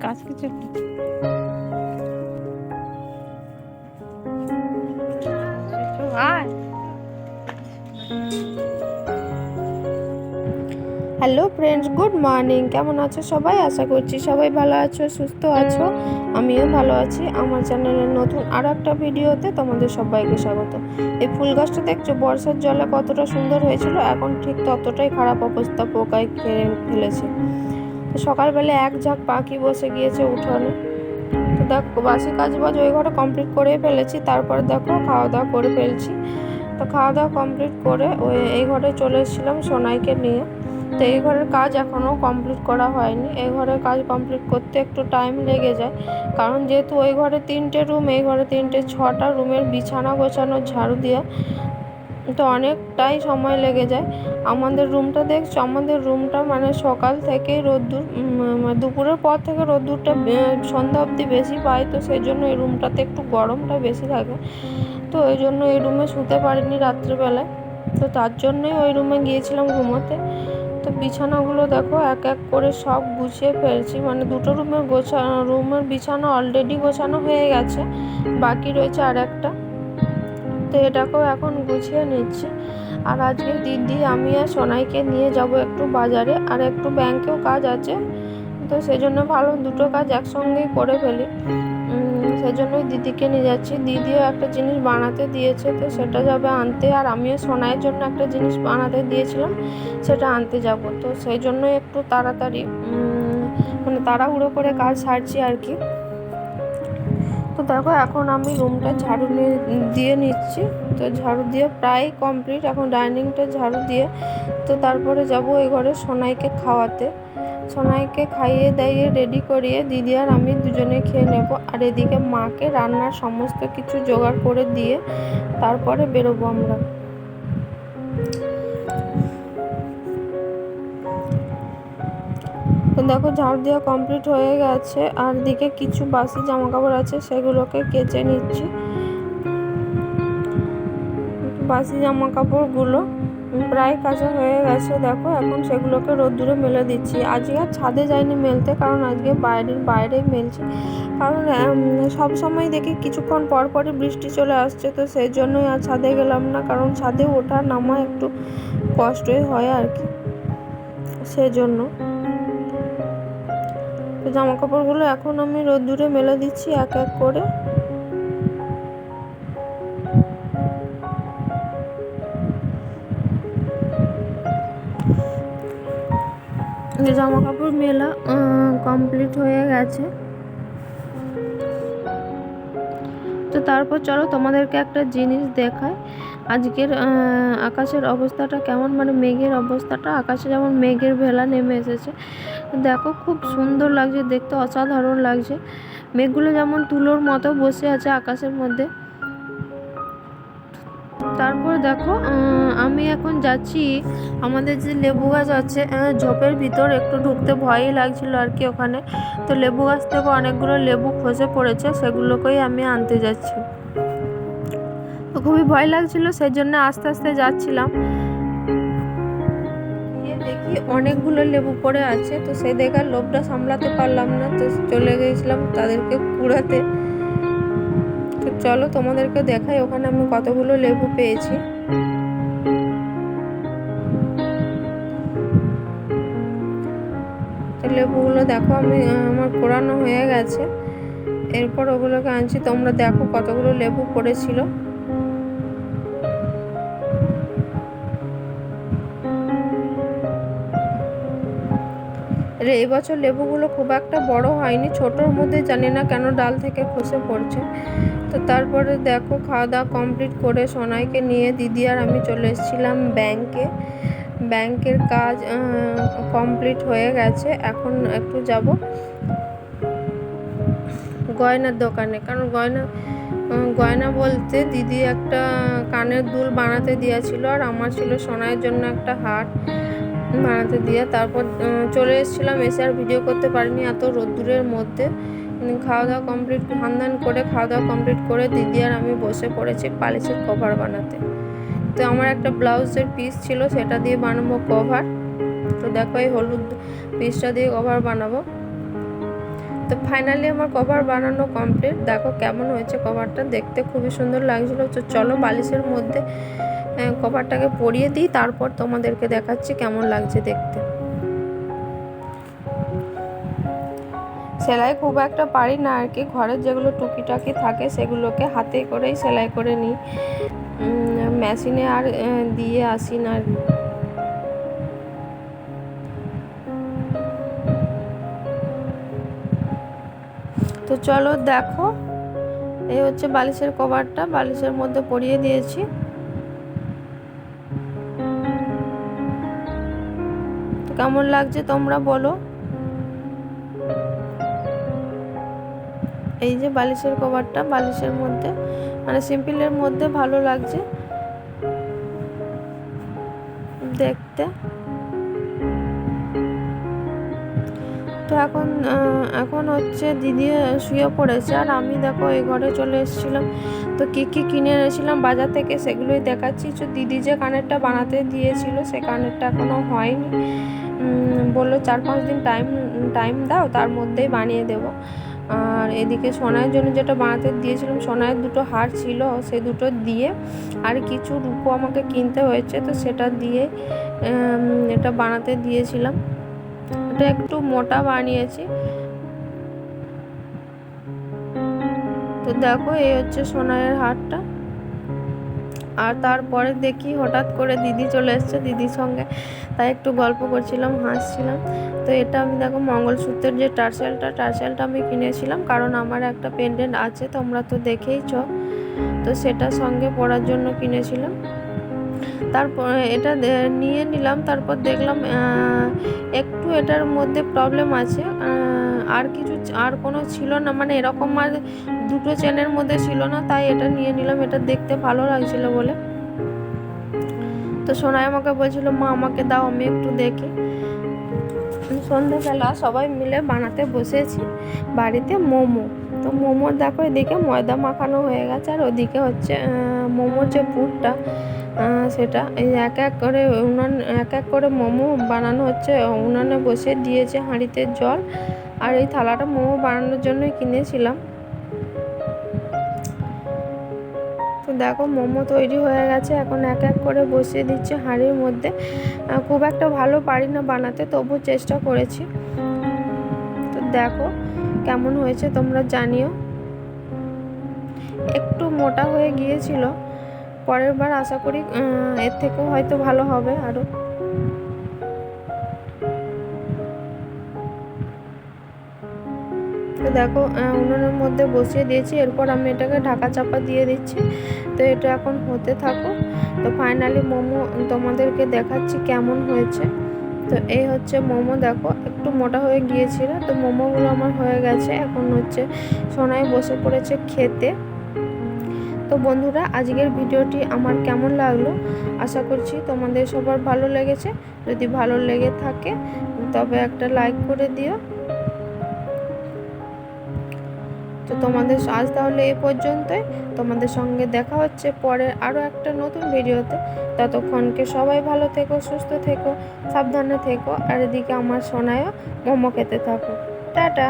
কাজ কিছু hello friends, good morning. কেমন আছো সবাই? আশা করছি সবাই ভালো আছো, সুস্থ আছো। আমিও ভালো আছি। আমার চ্যানেলের নতুন আরও একটা ভিডিওতে তোমাদের সবাইকে স্বাগত। এই ফুল গাছটা দেখছো, বর্ষার জলে কতটা সুন্দর হয়েছিল, এখন ঠিক ততটাই খারাপ অবস্থা, পোকায় খেয়ে ফেলেছে। তো সকালবেলা এক ঝাঁক পাখি বসে গিয়েছে উঠোনে। তো দেখো, বাসি কাজ বাজ ওই ঘরে কমপ্লিট করে ফেলেছি। তারপরে দেখো খাওয়া দাওয়া করে ফেলছি। তো খাওয়া দাওয়া কমপ্লিট করে এই ঘরে চলে এসেছিলাম সোনাইকে নিয়ে। তো এই ঘরের কাজ এখনও কমপ্লিট করা হয়নি। এই ঘরের কাজ কমপ্লিট করতে একটু টাইম লেগে যায়, কারণ যেহেতু ওই ঘরে 3টে রুম, এই ঘরে 3টে, 6টা রুমের বিছানা গোছানো, ঝাড়ু দেওয়া, তো অনেকটাই সময় লেগে যায়। আমাদের রুমটা দেখছো, আমাদের রুমটা মানে সকাল থেকেই রোদ্দুর, দুপুরের পর থেকে রোদ্দুরটা সন্ধ্যা অবধি বেশি পায়। তো সেই জন্য এই রুমটাতে একটু গরমটা বেশি থাকে। তো ওই জন্য এই রুমে শুতে পারিনি রাত্রিবেলায়। তো তার জন্যই ওই রুমে গিয়েছিলাম ঘুমোতে। তো বিছানাগুলো দেখো এক এক করে সব গুছিয়ে ফেলছি, মানে 2টো রুমের বিছানা অলরেডি গোছানো হয়ে গেছে, বাকি রয়েছে আর একটা। তো এটাকেও এখন গুছিয়ে নিচ্ছি। আর আজকে দিদি, আমি আর সোনাইকে নিয়ে যাব একটু বাজারে, আর একটু ব্যাংকেও কাজ আছে। তো সেই জন্য ভালো দুটো কাজ একসঙ্গেই করে ফেলি। সেই জন্যই দিদিকে নিয়ে যাচ্ছি। দিদিও একটা জিনিস বানাতে দিয়েছে, তো সেটা যাবে আনতে। আর আমিও সোনাইয়ের জন্য একটা জিনিস বানাতে দিয়েছিলাম, সেটা আনতে যাব। তো সেই জন্যই একটু তাড়াতাড়ি, মানে তাড়াহুড়ো করে কাজ সারছি আর কি। তো দেখো, এখন আমি রুমটা ঝাড়ু দিয়ে নিচ্ছি। তো ঝাড়ু দিয়ে প্রায় কমপ্লিট, এখন ডাইনিংটা ঝাড়ু দিয়ে তো তারপরে যাব ওই ঘরে সোনাইকে খাওয়াতে। সোনাইকে খাইয়ে দাইয়ে রেডি করিয়ে দিদি আর আমি দুজনে খেয়ে নেব। আর এদিকে মাকে রান্নার সমস্ত কিছু জোগাড় করে দিয়ে তারপরে বেরোবো আমরা। তো দেখো, ঝাড় দেওয়া কমপ্লিট হয়ে গেছে, আর দিকে কিছু বাসি জামা কাপড় আছে, সেগুলোকে কেচে নিচ্ছি। বাসি জামা কাপড়গুলো প্রায় কাচা হয়ে গেছে। দেখো, এখন সেগুলোকে রোদ্দুরে মেলে দিচ্ছি। আজকে আর ছাদে যাইনি মেলতে, কারণ আজকে বাইরেই মেলছি। কারণ সব সময় দেখি কিছুক্ষণ পর পরই বৃষ্টি চলে আসছে, তো সেই জন্যই আর ছাদে গেলাম না, কারণ ছাদে ওঠা নামা একটু কষ্টই হয় আর কি, সেজন্য। তো জামা কাপড়গুলো এখন আমি রোদ্দুরে মেলে দিচ্ছি এক এক করে। জামা কাপড় মেলা কমপ্লিট হয়ে গেছে। তো তারপর চলো তোমাদেরকে একটা জিনিস দেখায়। আজকের আকাশের অবস্থাটা কেমন, মানে মেঘের অবস্থাটা। আকাশে যেমন মেঘের ভেলা নেমে এসেছে, দেখো খুব সুন্দর লাগছে দেখতে, অসাধারণ লাগছে। মেঘগুলো যেমন তুলোর মতো বসে আছে আকাশের মধ্যে। তারপর দেখো, আমি এখন যাচ্ছি আমাদের যে লেবু গাছ আছে ঝোপের ভিতর, একটু ঢুকতে ভয়ই লাগছিল আর কি ওখানে। তো লেবু গাছ থেকে অনেকগুলো লেবু খসে পড়েছে, সেগুলোকেই আমি আনতে যাচ্ছি। তো খুবই ভয় লাগছিল, সেই জন্য আস্তে আস্তে যাচ্ছিলাম। দেখি অনেকগুলো লেবু পড়ে আছে, তো সেই দেখার লোভটা সামলাতে পারলাম না, তো চলে গিয়েছিলাম তাদেরকে কুড়াতে। তো চলো তোমাদেরকে দেখাই ওখানে আমি কতগুলো লেবু পেয়েছি। তো লেবুগুলো দেখো আমার কোড়ানো হয়ে গেছে। এরপর ওগুলোকে আনছি, তোমরা দেখো কতগুলো লেবু পড়েছিল। এই বছর লেবুগুলো খুব একটা বড় হয়নি, ছোটোর মধ্যে, জানি না কেন ডাল থেকে খসে পড়ছে। তো তারপরে দেখো, খাওয়া দাওয়া কমপ্লিট করে সোনাইকে নিয়ে দিদি আর আমি চলে এসেছিলাম ব্যাংকে। ব্যাংকের কাজ কমপ্লিট হয়ে গেছে। এখন একটু যাব গয়নার দোকানে, কারণ গয়না বলতে দিদি একটা কানের দুল বানাতে দিয়েছিল, আর আমার ছিল সোনাইয়ের জন্য একটা হার বানাতে দিয়ে। তারপর চলে এসেছিলাম, এসে আর ভিডিও করতে পারিনি এত রোদ্দুরের মধ্যে। খাওয়া দাওয়া কমপ্লিট, খান করে খাওয়া দাওয়া কমপ্লিট করে দিদি আর আমি বসে পড়েছি বালিশের কভার বানাতে। তো আমার একটা ব্লাউজের পিস ছিল, সেটা দিয়ে বানাবো কভার। তো দেখো, এই হলুদ পিসটা দিয়ে কভার বানাবো। তো ফাইনালি আমার কভার বানানো কমপ্লিট। দেখো কেমন হয়েছে কভারটা, দেখতে খুবই সুন্দর লাগছিল। তো চলো বালিশের মধ্যে কভারটাকে পরিয়ে দিই, তারপর তোমাদেরকে দেখাচ্ছি কেমন লাগছে দেখতে। সেলাই খুব একটা পারি না আর কি, ঘরের যেগুলো টুকিটাকি থাকে সেগুলোকে হাতে করেই সেলাই করে নিই, মেশিনে আর দিয়ে আসি না আর কি। তো চলো দেখো, এই হচ্ছে বালিশের কভারটা, বালিশের মধ্যে পরিয়ে দিয়েছি। তো কেমন লাগছে তোমরা বলো। এই যে বালিশের কভারটা বালিশের মধ্যে, মানে সিম্পলের মধ্যে ভালো লাগছে দেখতে। তো এখন হচ্ছে দিদি শুয়ে পড়েছে, আর আমি দেখো এই ঘরে চলে এসেছিলাম। তো কী কী কিনে এনেছিলাম বাজার থেকে সেগুলোই দেখাচ্ছি। তো দিদি যে কানেরটা বানাতে দিয়েছিল সে কানেরটা এখনও হয়নি, বললো 4-5 দিন টাইম দাও, তার মধ্যেই বানিয়ে দেবো। আর এদিকে সোনার জন্য যেটা বানাতে দিয়েছিলাম, সোনার দুটো হার ছিল, সেই দুটো দিয়ে আর কিছু রূপো আমাকে কিনতে হয়েছে, তো সেটা দিয়ে এটা বানাতে দিয়েছিলাম। এটা একটু মোটা বানিয়েছি। তো দেখো এই হচ্ছে সোনার হারটা। আর তারপরে দেখি হঠাৎ করে দিদি চলে এসছে, দিদির সঙ্গে তাই একটু গল্প করছিলাম, হাসছিলাম। তো এটা আমি দেখো মঙ্গলসূত্রের যে টার্সেলটা আমি কিনেছিলাম, কারণ আমার একটা পেন্ডেন্ট আছে তোমরা তো দেখেইছো, তো সেটা সঙ্গে পরার জন্য কিনেছিলাম। তারপর এটা নিয়ে নিলাম, তারপর দেখলাম একটু এটার মধ্যে প্রবলেম আছে, আর কোনো ছিল না, মানে এরকম আর দুটো চেনের মধ্যে ছিল না, তাই এটা নিয়ে নিলাম। এটা দেখতে ভালো লাগছিল বলে। তো সোনাই আমাকে বলছিল মা আমাকে দাও, আমি একটু দেখি। সন্ধ্যেবেলা সবাই মিলে বানাতে বসেছি বাড়িতে মোমো। তো মোমো দেখো এদিকে ময়দা মাখানো হয়ে গেছে, আর ওদিকে হচ্ছে মোমোর যে পুরটা সেটা এই এক এক করে মোমো বানানো হচ্ছে। উনানে বসে দিয়েছে হাঁড়িতে জল, আর এই থালাটা মোমো বানানোর জন্যই কিনেছিলাম। তো দেখো মোমো তৈরি হয়ে গেছে, এখন এক এক করে বসিয়ে দিচ্ছে হাঁড়ির মধ্যে। খুব একটা ভালো পারি না বানাতে, তবু চেষ্টা করেছি। তো দেখো কেমন হয়েছে তোমরা জানিও। একটু মোটা হয়ে গিয়েছিল, পরের বার আশা করি এর থেকেও হয়তো ভালো হবে আরও। তো দেখো উনুনের মধ্যে বসিয়ে দিয়েছি, এরপর আমি এটাকে ঢাকা চাপা দিয়ে দিচ্ছি। তো এটা এখন হতে থাকো। তো ফাইনালি মোমো তোমাদেরকে দেখাচ্ছি কেমন হয়েছে। তো এই হচ্ছে মোমো, দেখো একটু মোটা হয়ে গিয়েছিল। তো মোমোগুলো আমার হয়ে গেছে, এখন হচ্ছে সোনাই বসে পড়েছে খেতে। তো বন্ধুরা আজকের ভিডিওটি আমার কেমন লাগলো, আশা করছি তোমাদের সবার ভালো লেগেছে। যদি ভালো লেগে থাকে তবে একটা লাইক করে দিও। তো তোমাদের আজ তাহলে এই পর্যন্তই, তোমাদের সঙ্গে দেখা হচ্ছে পরে আরও একটা নতুন ভিডিওতে। ততক্ষণকে সবাই ভালো থেকো, সুস্থ থেকো, সাবধানে থেকো, আর এদিকে আমার সোনায়ও মোমো খেতে থাকো। টাটা।